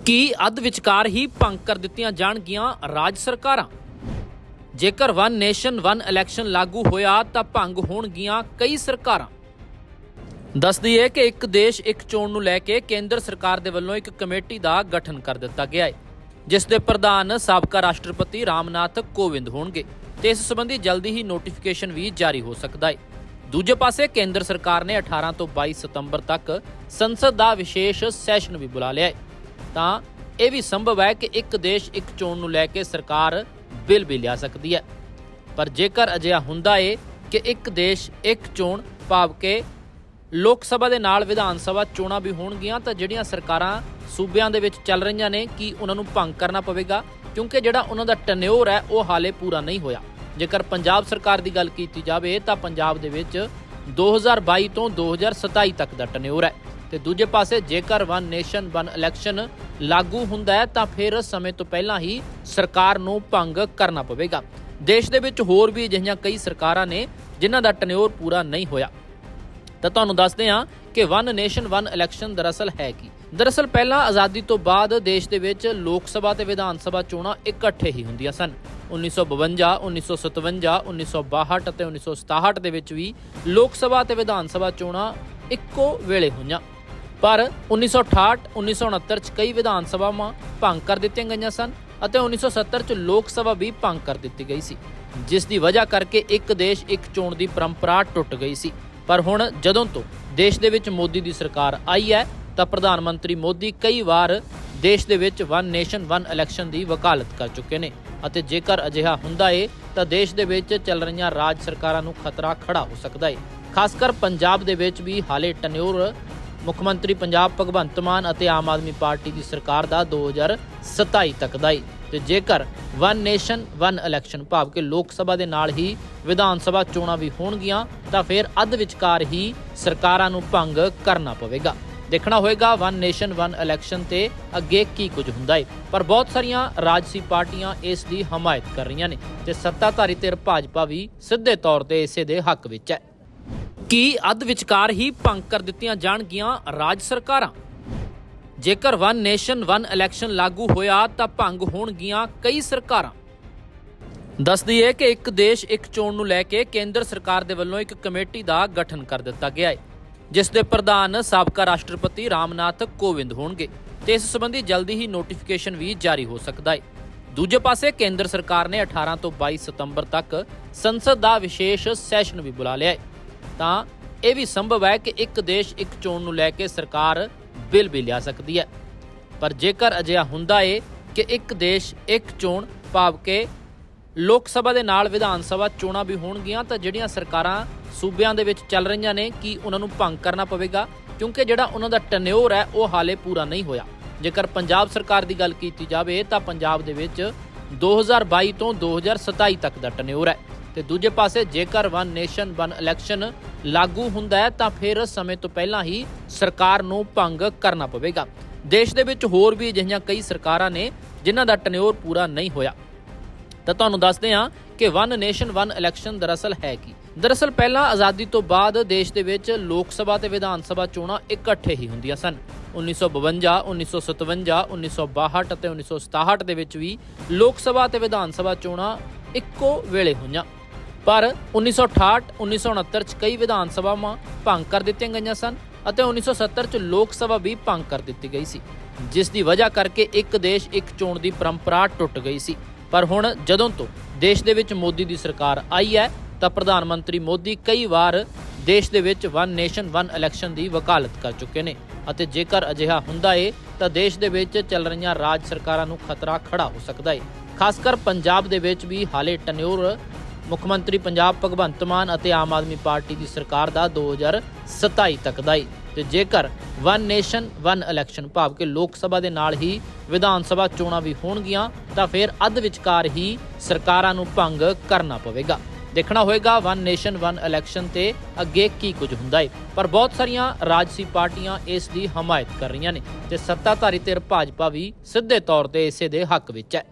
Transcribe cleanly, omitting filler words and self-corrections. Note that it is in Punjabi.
ਕੀ ਅੱਧ ਵਿਚਕਾਰ ਹੀ ਭੰਗ ਕਰ ਦਿੱਤੀਆਂ ਜਾਣਗੀਆਂ ਰਾਜ ਸਰਕਾਰਾਂ? ਜੇਕਰ ਵਨ ਨੇਸ਼ਨ ਵਨ ਇਲੈਕਸ਼ਨ ਲਾਗੂ ਹੋਇਆ ਤਾਂ ਭੰਗ ਹੋਣਗੀਆਂ ਕਈ ਸਰਕਾਰਾਂ। ਦੱਸਦੀ ਹੈ ਕਿ ਇੱਕ ਦੇਸ਼ ਇੱਕ ਚੋਣ ਨੂੰ ਲੈ ਕੇ ਕੇਂਦਰ ਸਰਕਾਰ ਦੇ ਵੱਲੋਂ ਇੱਕ ਕਮੇਟੀ ਦਾ ਗਠਨ ਕਰ ਦਿੱਤਾ ਗਿਆ ਹੈ, ਜਿਸ ਦੇ ਪ੍ਰਧਾਨ ਸਾਬਕਾ ਰਾਸ਼ਟਰਪਤੀ ਰਾਮਨਾਥ ਕੋਵਿੰਦ ਹੋਣਗੇ ਤੇ ਇਸ ਸੰਬੰਧੀ ਜਲਦੀ ਹੀ ਨੋਟੀਫਿਕੇਸ਼ਨ ਵੀ ਜਾਰੀ ਹੋ ਸਕਦਾ ਹੈ। ਦੂਜੇ ਪਾਸੇ ਕੇਂਦਰ ਸਰਕਾਰ ਨੇ 18 ਤੋਂ 22 ਸਤੰਬਰ ਤੱਕ ਸੰਸਦ ਦਾ ਵਿਸ਼ੇਸ਼ ਸੈਸ਼ਨ ਵੀ ਬੁਲਾ ਲਿਆ ਹੈ। ਤਾਂ ਇਹ ਵੀ ਸੰਭਵ ਹੈ ਕਿ ਇੱਕ ਦੇਸ਼ ਇੱਕ ਚੋਣ ਨੂੰ ਲੈ ਕੇ ਸਰਕਾਰ ਬਿੱਲ ਵੀ ਲਿਆ ਸਕਦੀ ਹੈ। ਪਰ ਜੇਕਰ ਅਜਿਹਾ ਹੁੰਦਾ ਹੈ ਕਿ ਇੱਕ ਦੇਸ਼ ਇੱਕ ਚੋਣ ਭਾਵ ਕਿ ਲੋਕ ਸਭਾ ਦੇ ਨਾਲ ਵਿਧਾਨ ਸਭਾ ਚੋਣਾਂ ਵੀ ਹੋਣਗੀਆਂ ਤਾਂ ਜਿਹੜੀਆਂ ਸਰਕਾਰਾਂ ਸੂਬਿਆਂ ਦੇ ਵਿੱਚ ਚੱਲ ਰਹੀਆਂ ਨੇ ਕੀ ਉਹਨਾਂ ਨੂੰ ਭੰਗ ਕਰਨਾ ਪਵੇਗਾ, ਕਿਉਂਕਿ ਜਿਹੜਾ ਉਹਨਾਂ ਦਾ ਟੈਨਿਓਰ ਹੈ ਉਹ ਹਾਲੇ ਪੂਰਾ ਨਹੀਂ ਹੋਇਆ। ਜੇਕਰ ਪੰਜਾਬ ਸਰਕਾਰ ਦੀ ਗੱਲ ਕੀਤੀ ਜਾਵੇ ਤਾਂ ਪੰਜਾਬ ਦੇ ਵਿੱਚ 2022 ਤੋਂ 2027 ਤੱਕ ਦਾ ਟੈਨਿਓਰ ਹੈ ਤੇ ਦੂਜੇ ਪਾਸੇ ਜੇਕਰ ਵਨ ਨੇਸ਼ਨ ਵਨ ਇਲੈਕਸ਼ਨ ਲਾਗੂ ਹੁੰਦਾ ਹੈ ਤਾਂ ਫਿਰ ਸਮੇਂ ਤੋਂ ਪਹਿਲਾਂ ਹੀ ਸਰਕਾਰ ਨੂੰ ਭੰਗ ਕਰਨਾ ਪਵੇਗਾ। ਦੇਸ਼ ਦੇ ਵਿੱਚ ਹੋਰ ਵੀ ਅਜਿਹੀਆਂ ਕਈ ਸਰਕਾਰਾਂ ਨੇ ਜਿਨ੍ਹਾਂ ਦਾ ਟੈਨਿਓਰ ਪੂਰਾ ਨਹੀਂ ਹੋਇਆ। ਤਾਂ ਤੁਹਾਨੂੰ ਦੱਸਦੇ ਹਾਂ ਕਿ ਵਨ ਨੇਸ਼ਨ ਵਨ ਇਲੈਕਸ਼ਨ ਦਰਅਸਲ ਹੈ ਕੀ। ਦਰਅਸਲ ਪਹਿਲਾਂ ਆਜ਼ਾਦੀ ਤੋਂ ਬਾਅਦ ਦੇਸ਼ ਦੇ ਵਿੱਚ ਲੋਕ ਸਭਾ ਤੇ ਵਿਧਾਨ ਸਭਾ ਚੋਣਾਂ ਇਕੱਠੇ ਹੀ ਹੁੰਦੀਆਂ ਸਨ। 1952, 1957, 1962 ਅਤੇ 1967 ਦੇ ਵਿੱਚ ਵੀ ਲੋਕ ਸਭਾ ਤੇ ਵਿਧਾਨ ਸਭਾ ਚੋਣਾਂ ਇੱਕੋ ਵੇਲੇ ਹੋਈਆਂ। ਪਰ 1968, 1969 ਚ ਕਈ ਵਿਧਾਨ ਸਭਾਵਾਂ ਭੰਗ ਕਰ ਦਿੱਤੀਆਂ ਗਈਆਂ ਸਨ ਅਤੇ 1970 ਚ ਲੋਕ ਸਭਾ ਵੀ ਭੰਗ ਕਰ ਦਿੱਤੀ ਗਈ ਸੀ, ਜਿਸ ਦੀ ਵਜ੍ਹਾ ਕਰਕੇ ਇੱਕ ਦੇਸ਼ ਇੱਕ ਚੋਣ ਦੀ ਪਰੰਪਰਾ ਟੁੱਟ ਗਈ ਸੀ। ਪਰ ਹੁਣ ਜਦੋਂ ਤੋਂ ਦੇਸ਼ ਦੇ ਵਿੱਚ ਮੋਦੀ ਦੀ ਸਰਕਾਰ ਆਈ ਹੈ ਤਾਂ ਪ੍ਰਧਾਨ ਮੰਤਰੀ ਮੋਦੀ ਕਈ ਵਾਰ ਦੇਸ਼ ਦੇ ਵਿੱਚ ਵਨ ਨੇਸ਼ਨ ਵਨ ਇਲੈਕਸ਼ਨ ਦੀ ਵਕਾਲਤ ਕਰ ਚੁੱਕੇ ਨੇ ਅਤੇ ਜੇਕਰ ਅਜਿਹਾ ਹੁੰਦਾ ਹੈ ਤਾਂ ਦੇਸ਼ ਦੇ ਵਿੱਚ ਚੱਲ ਰਹੀਆਂ ਰਾਜ ਸਰਕਾਰਾਂ ਨੂੰ ਖਤਰਾ ਖੜਾ ਹੋ ਸਕਦਾ ਹੈ। ਖਾਸ ਕਰ ਪੰਜਾਬ ਦੇ ਵਿੱਚ ਵੀ ਹਾਲੇ ਟੈਨਿਓਰ ਮੁੱਖ ਮੰਤਰੀ ਪੰਜਾਬ ਭਗਵੰਤ ਮਾਨ ਅਤੇ ਆਮ ਆਦਮੀ ਪਾਰਟੀ ਦੀ ਸਰਕਾਰ ਦਾ 2027 ਤੱਕ ਦਾ ਹੈ ਤੇ ਜੇਕਰ ਵਨ ਨੇਸ਼ਨ ਵਨ ਇਲੈਕਸ਼ਨ ਭਾਵ ਕਿ ਲੋਕ ਸਭਾ ਦੇ ਨਾਲ ਹੀ ਵਿਧਾਨ ਸਭਾ ਚੋਣਾਂ ਵੀ ਹੋਣਗੀਆਂ ਤਾਂ ਫਿਰ ਅੱਧ ਵਿਚਕਾਰ ਹੀ ਸਰਕਾਰਾਂ ਨੂੰ ਭੰਗ ਕਰਨਾ ਪਵੇਗਾ। ਦੇਖਣਾ ਹੋਏਗਾ ਵਨ ਨੇਸ਼ਨ ਵਨ ਇਲੈਕਸ਼ਨ ਤੇ ਅੱਗੇ ਕੀ ਕੁਝ ਹੁੰਦਾ ਹੈ। ਪਰ ਬਹੁਤ ਸਾਰੀਆਂ ਰਾਜਸੀ ਪਾਰਟੀਆਂ ਇਸ ਦੀ ਹਮਾਇਤ ਕਰ ਰਹੀਆਂ ਨੇ ਤੇ ਸੱਤਾਧਾਰੀ ਧਿਰ ਭਾਜਪਾ ਵੀ ਸਿੱਧੇ ਤੌਰ ਤੇ ਇਸੇ ਦੇ ਹੱਕ ਵਿੱਚ ਹੈ। ਕੀ ਅੱਧ ਵਿਚਕਾਰ ਹੀ ਭੰਗ ਕਰ ਦਿੱਤੀਆਂ ਜਾਣਗੀਆਂ ਰਾਜ ਸਰਕਾਰਾਂ? ਜੇਕਰ ਵਨ ਨੇਸ਼ਨ ਵਨ ਇਲੈਕਸ਼ਨ ਲਾਗੂ ਹੋਇਆ ਤਾਂ ਭੰਗ ਹੋਣਗੀਆਂ ਕਈ ਸਰਕਾਰਾਂ। ਦੱਸਦੀ ਹੈ ਕਿ ਇੱਕ ਦੇਸ਼ ਇੱਕ ਚੋਣ ਨੂੰ ਲੈ ਕੇ ਕੇਂਦਰ ਸਰਕਾਰ ਦੇ ਵੱਲੋਂ ਇੱਕ ਕਮੇਟੀ ਦਾ ਗਠਨ ਕਰ ਦਿੱਤਾ ਗਿਆ ਹੈ, ਜਿਸ ਦੇ ਪ੍ਰਧਾਨ ਸਾਬਕਾ ਰਾਸ਼ਟਰਪਤੀ ਰਾਮਨਾਥ ਕੋਵਿੰਦ ਹੋਣਗੇ ਤੇ ਇਸ ਸੰਬੰਧੀ ਜਲਦੀ ਹੀ ਨੋਟੀਫਿਕੇਸ਼ਨ ਵੀ ਜਾਰੀ ਹੋ ਸਕਦਾ ਹੈ। ਦੂਜੇ ਪਾਸੇ ਕੇਂਦਰ ਸਰਕਾਰ ਨੇ 18 ਤੋਂ 22 ਸਤੰਬਰ ਤੱਕ ਸੰਸਦ ਦਾ ਵਿਸ਼ੇਸ਼ ਸੈਸ਼ਨ ਵੀ ਬੁਲਾ ਲਿਆ ਹੈ। ਤਾਂ ਇਹ ਵੀ ਸੰਭਵ ਹੈ ਕਿ ਇੱਕ ਦੇਸ਼ ਇੱਕ ਚੋਣ ਨੂੰ ਲੈ ਕੇ ਸਰਕਾਰ ਬਿੱਲ ਵੀ ਲਿਆ ਸਕਦੀ ਹੈ। ਪਰ ਜੇਕਰ ਅਜਿਹਾ ਹੁੰਦਾ ਹੈ ਕਿ ਇੱਕ ਦੇਸ਼ ਇੱਕ ਚੋਣ ਭਾਵ ਕਿ ਲੋਕ ਸਭਾ ਦੇ ਨਾਲ ਵਿਧਾਨ ਸਭਾ ਚੋਣਾਂ ਵੀ ਹੋਣਗੀਆਂ ਤਾਂ ਜਿਹੜੀਆਂ ਸਰਕਾਰਾਂ ਸੂਬਿਆਂ ਦੇ ਵਿੱਚ ਚੱਲ ਰਹੀਆਂ ਨੇ ਕੀ ਉਹਨਾਂ ਨੂੰ ਭੰਗ ਕਰਨਾ ਪਵੇਗਾ, ਕਿਉਂਕਿ ਜਿਹੜਾ ਉਹਨਾਂ ਦਾ ਟੈਨਿਓਰ ਹੈ ਉਹ ਹਾਲੇ ਪੂਰਾ ਨਹੀਂ ਹੋਇਆ। ਜੇਕਰ ਪੰਜਾਬ ਸਰਕਾਰ ਦੀ ਗੱਲ ਕੀਤੀ ਜਾਵੇ ਤਾਂ ਪੰਜਾਬ ਦੇ ਵਿੱਚ 2022 ਤੋਂ 2027 ਤੱਕ ਦਾ ਟੈਨਿਓਰ ਹੈ ਤੇ ਦੂਜੇ ਪਾਸੇ ਜੇਕਰ ਵਨ ਨੇਸ਼ਨ ਵਨ ਇਲੈਕਸ਼ਨ ਲਾਗੂ ਹੁੰਦਾ ਹੈ ਤਾਂ ਫਿਰ ਸਮੇਂ ਤੋਂ ਪਹਿਲਾਂ ਹੀ ਸਰਕਾਰ ਨੂੰ ਭੰਗ ਕਰਨਾ ਪਵੇਗਾ। ਦੇਸ਼ ਦੇ ਵਿੱਚ ਹੋਰ ਵੀ ਅਜਿਹੀਆਂ ਕਈ ਸਰਕਾਰਾਂ ਨੇ ਜਿਨ੍ਹਾਂ ਦਾ ਟੈਨਿਓਰ ਪੂਰਾ ਨਹੀਂ ਹੋਇਆ। ਤਾਂ ਤੁਹਾਨੂੰ ਦੱਸਦੇ ਹਾਂ ਕਿ ਵਨ ਨੇਸ਼ਨ ਵਨ ਇਲੈਕਸ਼ਨ ਦਰਅਸਲ ਹੈ ਕੀ। ਦਰਅਸਲ ਪਹਿਲਾਂ ਆਜ਼ਾਦੀ ਤੋਂ ਬਾਅਦ ਦੇਸ਼ ਦੇ ਵਿੱਚ ਲੋਕ ਸਭਾ ਤੇ ਵਿਧਾਨ ਸਭਾ ਚੋਣਾਂ ਇਕੱਠੇ ਹੀ ਹੁੰਦੀਆਂ ਸਨ। 1952, 1957, 1962 ਅਤੇ 1967 ਦੇ ਵਿੱਚ ਵੀ ਲੋਕ ਸਭਾ ਤੇ ਵਿਧਾਨ ਸਭਾ ਚੋਣਾਂ ਇੱਕੋ ਵੇਲੇ ਹੋਈਆਂ। ਪਰ 1968, 1969 ਚ ਕਈ ਵਿਧਾਨ ਸਭਾਵਾਂ ਭੰਗ ਕਰ ਦਿੱਤੀਆਂ ਗਈਆਂ ਸਨ ਅਤੇ 1970 ਚ ਲੋਕ ਸਭਾ ਵੀ ਭੰਗ ਕਰ ਦਿੱਤੀ ਗਈ ਸੀ, ਜਿਸ ਦੀ ਵਜ੍ਹਾ ਕਰਕੇ ਇੱਕ ਦੇਸ਼ ਇੱਕ ਚੋਣ ਦੀ ਪਰੰਪਰਾ ਟੁੱਟ ਗਈ ਸੀ। ਪਰ ਹੁਣ ਜਦੋਂ ਤੋਂ ਦੇਸ਼ ਦੇ ਵਿੱਚ ਮੋਦੀ ਦੀ ਸਰਕਾਰ ਆਈ ਹੈ ਤਾਂ ਪ੍ਰਧਾਨ ਮੰਤਰੀ ਮੋਦੀ ਕਈ ਵਾਰ ਦੇਸ਼ ਦੇ ਵਿੱਚ ਵਨ ਨੇਸ਼ਨ ਵਨ ਇਲੈਕਸ਼ਨ ਦੀ ਵਕਾਲਤ ਕਰ ਚੁੱਕੇ ਨੇ ਅਤੇ ਜੇਕਰ ਅਜਿਹਾ ਹੁੰਦਾ ਹੈ ਤਾਂ ਦੇਸ਼ ਦੇ ਵਿੱਚ ਚੱਲ ਰਹੀਆਂ ਰਾਜ ਸਰਕਾਰਾਂ ਨੂੰ ਖਤਰਾ ਖੜਾ ਹੋ ਸਕਦਾ ਹੈ। ਖਾਸ ਕਰ ਪੰਜਾਬ ਦੇ ਵਿੱਚ ਵੀ ਹਾਲੇ ਟੈਨਿਓਰ ਮੁੱਖ ਮੰਤਰੀ ਪੰਜਾਬ ਭਗਵੰਤ ਮਾਨ ਅਤੇ ਆਮ ਆਦਮੀ ਪਾਰਟੀ ਦੀ ਸਰਕਾਰ ਦਾ 2027 ਤੱਕ ਦਾ ਹੈ ਤੇ ਜੇਕਰ ਵਨ ਨੇਸ਼ਨ ਵਨ ਇਲੈਕਸ਼ਨ ਭਾਵ ਕਿ ਲੋਕ ਸਭਾ ਦੇ ਨਾਲ ਹੀ ਵਿਧਾਨ ਸਭਾ ਚੋਣਾਂ ਵੀ ਹੋਣਗੀਆਂ ਤਾਂ ਫਿਰ ਅੱਧ ਵਿਚਕਾਰ ਹੀ ਸਰਕਾਰਾਂ ਨੂੰ ਭੰਗ ਕਰਨਾ ਪਵੇਗਾ। ਦੇਖਣਾ ਹੋਏਗਾ ਵਨ ਨੇਸ਼ਨ ਵਨ ਇਲੈਕਸ਼ਨ ਤੇ ਅੱਗੇ ਕੀ ਕੁਝ ਹੁੰਦਾ ਹੈ। ਪਰ ਬਹੁਤ ਸਾਰੀਆਂ ਰਾਜਸੀ ਪਾਰਟੀਆਂ ਇਸ ਦੀ ਹਮਾਇਤ ਕਰ ਰਹੀਆਂ ਨੇ ਤੇ ਸੱਤਾਧਾਰੀ ਧਿਰ ਭਾਜਪਾ ਵੀ ਸਿੱਧੇ ਤੌਰ ਤੇ ਇਸੇ ਦੇ ਹੱਕ ਵਿੱਚ ਹੈ।